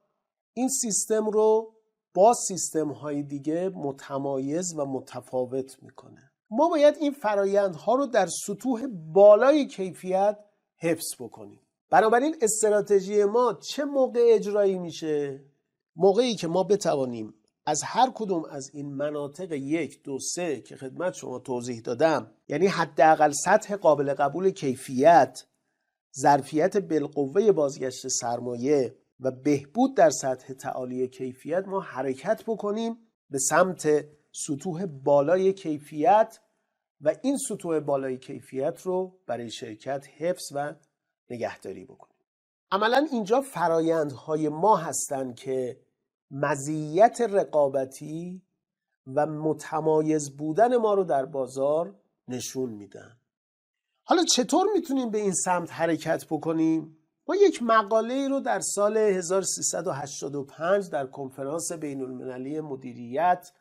این سیستم رو با سیستم های دیگه متمایز و متفاوت میکنه. ما باید این فرایندها رو در سطوح بالای کیفیت حفظ بکنیم. بنابراین استراتژی ما چه موقع اجرایی میشه؟ موقعی که ما بتوانیم از هر کدوم از این مناطق 1، 2، 3 که خدمت شما توضیح دادم، یعنی حداقل سطح قابل قبول کیفیت، ظرفیت بالقوه بازگشت سرمایه و بهبود در سطح تعالی کیفیت ما حرکت بکنیم به سمت سطوح بالای کیفیت و این سطوح بالای کیفیت رو برای شرکت حفظ و نگهداری بکنیم. عملاً اینجا فرایندهای ما هستند که مزیت رقابتی و متمایز بودن ما رو در بازار نشون میدن. حالا چطور میتونیم به این سمت حرکت بکنیم؟ ما یک مقاله رو در سال 1385 در کنفرانس بین المللی مدیریت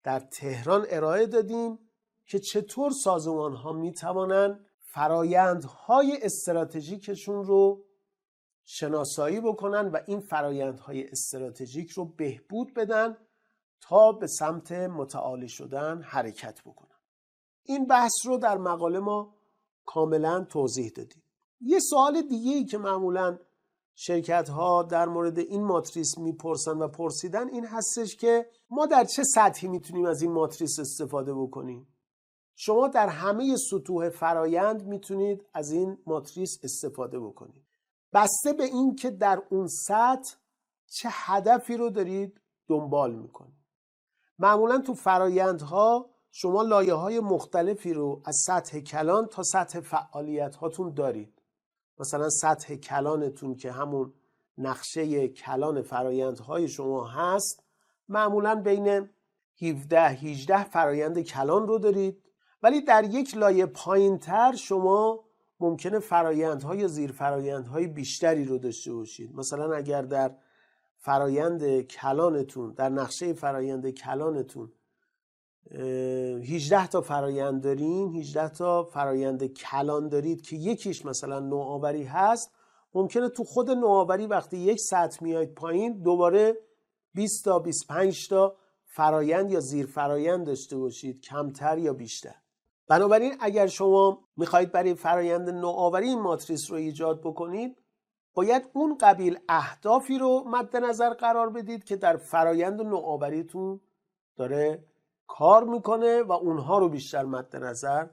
در تهران ارائه دادیم که چطور سازمان‌ها میتوانند فرایندهای استراتژیکشون رو شناسایی بکنن و این فرایندهای استراتژیک رو بهبود بدن تا به سمت متعالی شدن حرکت بکنن. این بحث رو در مقاله ما کاملا توضیح دادیم. یه سوال دیگه‌ای که معمولاً شرکت‌ها در مورد این ماتریس میپرسن و پرسیدن این هستش که ما در چه سطحی میتونیم از این ماتریس استفاده بکنیم؟ شما در همه سطوح فرایند میتونید از این ماتریس استفاده بکنید. بسته به این که در اون سطح چه هدفی رو دارید دنبال میکنید. معمولا تو فرایندها شما لایه‌های مختلفی رو از سطح کلان تا سطح فعالیت هاتون دارید. مثلا سطح کلانتون که همون نقشه کلان فرایندهای شما هست، معمولا بین 17-18 فرایند کلان رو دارید، ولی در یک لایه پایین‌تر شما ممکنه فرایندهای یا زیر فرایندهای بیشتری رو داشته باشید. مثلا اگر در فرایند کلانتون، در نقشه فرایند کلانتون 18 تا فرایند دارین، 18 تا فرایند کلان دارید که یکیش مثلا نوآوری هست، ممکنه تو خود نوآوری وقتی یک سطح میاید پایین دوباره 20 تا 25 تا فرایند یا زیر فرایند داشته باشید، کمتر یا بیشتر. بنابراین اگر شما میخواهید برای فرایند نوآوری این ماتریس رو ایجاد بکنید، باید اون قبیل اهدافی رو مد نظر قرار بدید که در فرایند نوآوریتون داره کار میکنه و اونها رو بیشتر مد نظر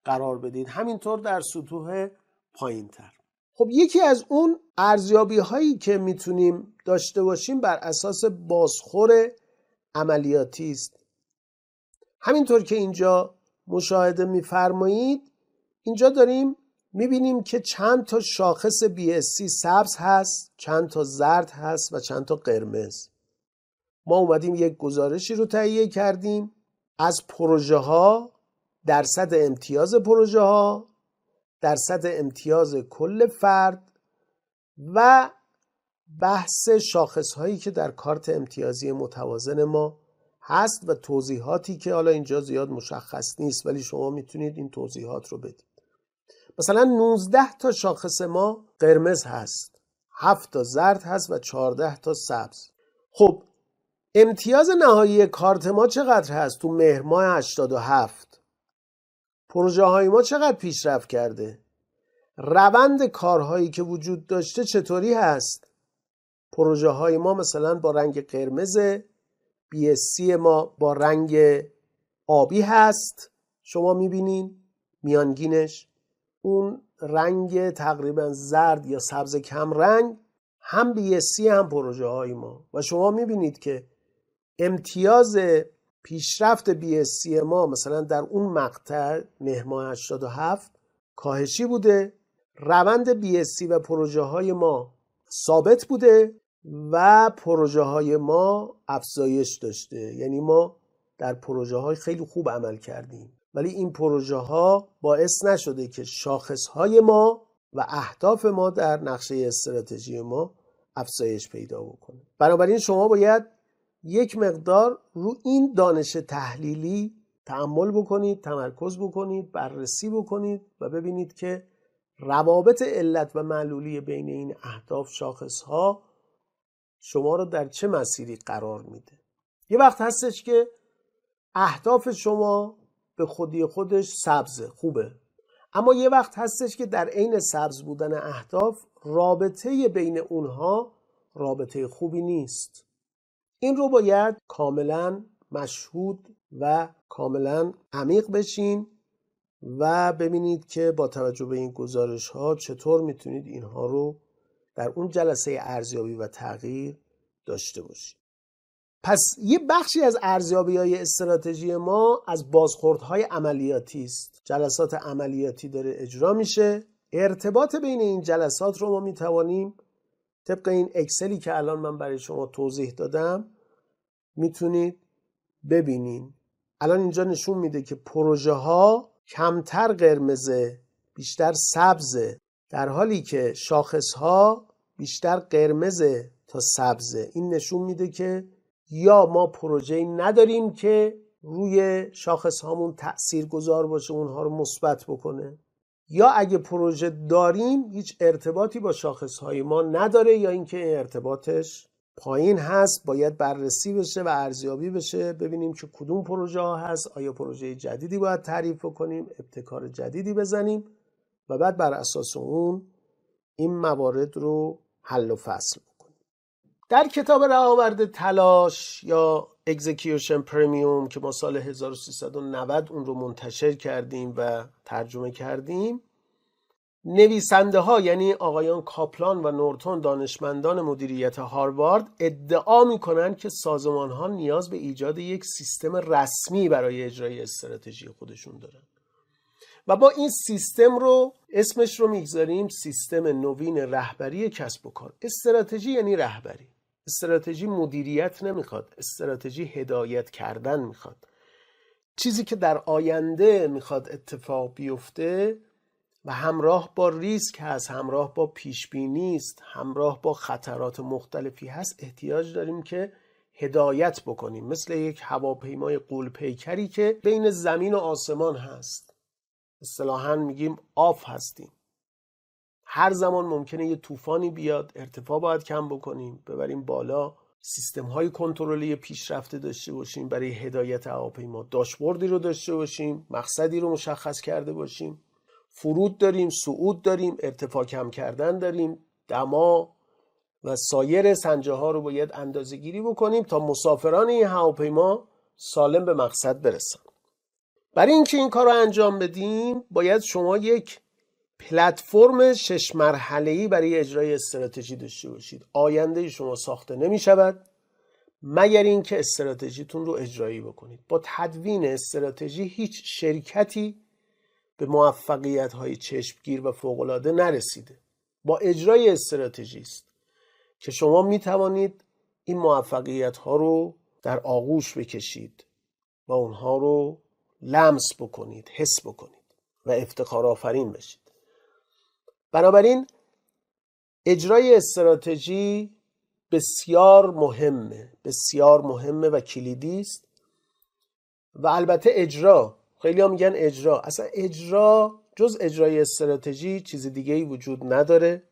قرار بدید. همینطور در سطوح پایینتر. خب یکی از اون ارزیابی هایی که میتونیم داشته باشیم بر اساس بازخور عملیاتی است. همینطور که اینجا مشاهده میفرمایید، اینجا داریم میبینیم که چند تا شاخص BSC سبز هست، چند تا زرد هست و چند تا قرمز. ما اومدیم یک گزارشی رو تهیه کردیم از پروژه ها، درصد امتیاز پروژه ها، درصد امتیاز کل فرد و بحث شاخص هایی که در کارت امتیازی متوازن ما هست و توضیحاتی که حالا اینجا زیاد مشخص نیست ولی شما میتونید این توضیحات رو بدید. مثلا 19 تا شاخص ما قرمز هست، 7 تا زرد هست و 14 تا سبز. خب امتیاز نهایی کارت ما چقدر هست؟ تو مهر ماه 87 پروژه های ما چقدر پیشرفت کرده؟ روند کارهایی که وجود داشته چطوری هست؟ پروژه های ما مثلا با رنگ قرمز، BSC ما با رنگ آبی هست. شما میبینین میانگینش اون رنگ تقریبا زرد یا سبز کم رنگ هم BSC هم پروژه های ما و شما میبینید که امتیاز پیشرفت BSC ما مثلا در اون مقطع مهر ماه 87 کاهشی بوده، روند BSC و پروژه های ما ثابت بوده و پروژه های ما افزایش داشته. یعنی ما در پروژه های خیلی خوب عمل کردیم ولی این پروژه ها باعث نشده که شاخص های ما و اهداف ما در نقشه استراتژی ما افزایش پیدا بکنه. بنابراین شما باید یک مقدار رو این دانش تحلیلی تأمل بکنید، تمرکز بکنید، بررسی بکنید و ببینید که روابط علت و معلولی بین این اهداف شاخص ها شما رو در چه مسیری قرار میده. یه وقت هستش که اهداف شما به خودی خودش سبزه، خوبه، اما یه وقت هستش که در عین سبز بودن اهداف رابطه بین اونها رابطه خوبی نیست. این رو باید کاملا مشهود و کاملا عمیق بشین و ببینید که با توجه به این گزارش ها چطور میتونید اینها رو در اون جلسه ارزیابی و تغییر داشته باشیم. پس یه بخشی از ارزیابی‌های استراتژی ما از بازخوردهای عملیاتی است. جلسات عملیاتی داره اجرا میشه. ارتباط بین این جلسات رو ما میتوانیم طبق این اکسلی که الان من برای شما توضیح دادم میتونید ببینین. الان اینجا نشون میده که پروژه ها کمتر قرمزه، بیشتر سبزه، در حالی که شاخص ها بیشتر قرمزه تا سبزه. این نشون میده که یا ما پروژه‌ای نداریم که روی شاخص هامون تأثیر گذار باشه، اونها رو مثبت بکنه، یا اگه پروژه داریم هیچ ارتباطی با شاخص های ما نداره، یا اینکه ارتباطش پایین هست. باید بررسی بشه و ارزیابی بشه، ببینیم که کدوم پروژه ها هست، آیا پروژه جدیدی باید تعریف کنیم، ابتکار جدیدی بزنیم و بعد بر اساس اون این موارد رو حل و فصل بکنیم. در کتاب رهاورد تلاش یا اکزیکیوشن پرمیوم که ما سال 1390 اون رو منتشر کردیم و ترجمه کردیم، نویسنده ها یعنی آقایان کاپلان و نورتون، دانشمندان مدیریت هاروارد، ادعا میکنن که سازمان ها نیاز به ایجاد یک سیستم رسمی برای اجرای استراتژی خودشون دارن و با این سیستم رو اسمش رو میگذاریم سیستم نوین رهبری کسب و کار. استراتژی یعنی رهبری. استراتژی مدیریت نمیخواد، استراتژی هدایت کردن میخواد. چیزی که در آینده میخواد اتفاق بیفته و همراه با ریسک هست، همراه با پیشبینی است، همراه با خطرات مختلفی هست، احتیاج داریم که هدایت بکنیم، مثل یک هواپیمای غول‌پیکری که بین زمین و آسمان هست. اصطلاحاً میگیم آف هستیم. هر زمان ممکنه یه طوفانی بیاد، ارتفاع باید کم بکنیم، ببریم بالا، سیستم های کنترلی پیشرفته داشته باشیم برای هدایت هواپیما، داشبوردی رو داشته باشیم، مقصدی رو مشخص کرده باشیم، فرود داریم، صعود داریم، ارتفاع کم کردن داریم، دما و سایر سنجه ها رو باید اندازه گیری بکنیم تا مسافران این هواپیما سالم به مقصد برسن. برای اینکه این کار رو انجام بدیم باید شما یک پلتفرم 6 مرحله‌ای برای اجرای استراتژی داشته باشید. آینده شما ساخته نمی شود مگر اینکه استراتژیتون رو اجرایی بکنید. با تدوین استراتژی هیچ شرکتی به موفقیت‌های چشمگیر و فوق‌العاده نرسیده. با اجرای استراتژی است که شما می توانید این موفقیت‌ها رو در آغوش بکشید و اونها رو لمس بکنید، حس بکنید و افتخار آفرین بشید. بنابراین اجرای استراتژی بسیار مهمه و کلیدی است. و البته اجرا، خیلی هم میگن اجرا، اصلا اجرا جز اجرای استراتژی چیز دیگه ای وجود نداره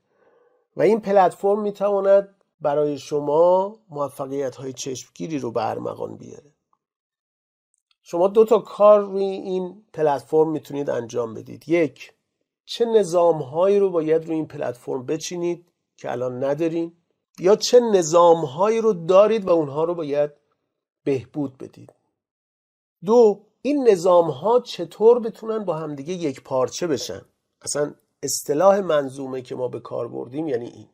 و این پلتفرم میتواند برای شما موفقیت‌های چشمگیری رو به ارمغان بیاره. شما 2 تا کار روی این پلتفرم میتونید انجام بدید. یک، چه نظام‌هایی رو باید روی این پلتفرم بچینید که الان ندارین، یا چه نظام‌هایی رو دارید و اونها رو باید بهبود بدید. 2، این نظام‌ها چطور بتونن با همدیگه یک پارچه بشن. اصلا اصطلاح منظومه که ما به کار بردیم یعنی این.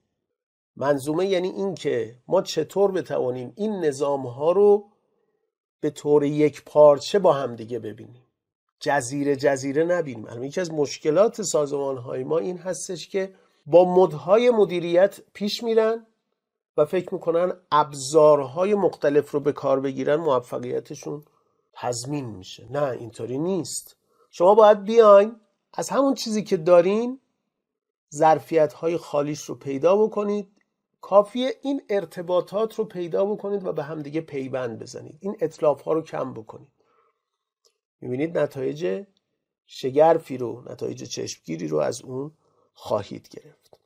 منظومه یعنی این که ما چطور بتوانیم این نظام‌ها رو به طور یک پارچه با همدیگه ببینیم، جزیره نبینیم. الان یکی از مشکلات سازمان‌های ما این هستش که با مدهای مدیریت پیش میرن و فکر میکنن ابزارهای مختلف رو به کار بگیرن موفقیتشون تضمین میشه. نه، اینطوری نیست. شما باید بیاین از همون چیزی که دارین ظرفیت‌های خالیش رو پیدا بکنید. کافیه این ارتباطات رو پیدا بکنید و به هم دیگه پیوند بزنید. این اتلاف‌ها رو کم بکنید. می‌بینید نتایج شگرفی رو، نتایج چشمگیری رو از اون خواهید گرفت.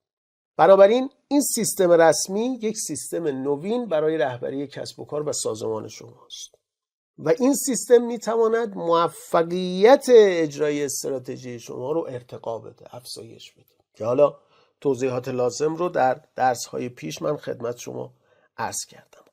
بنابراین این سیستم رسمی یک سیستم نوین برای رهبری کسب و کار و سازمان شماست و این سیستم میتواند موفقیت اجرای استراتژی شما رو ارتقا بده، افزایش بده، که حالا توضیحات لازم رو در درس‌های پیش من خدمت شما عرض کردم.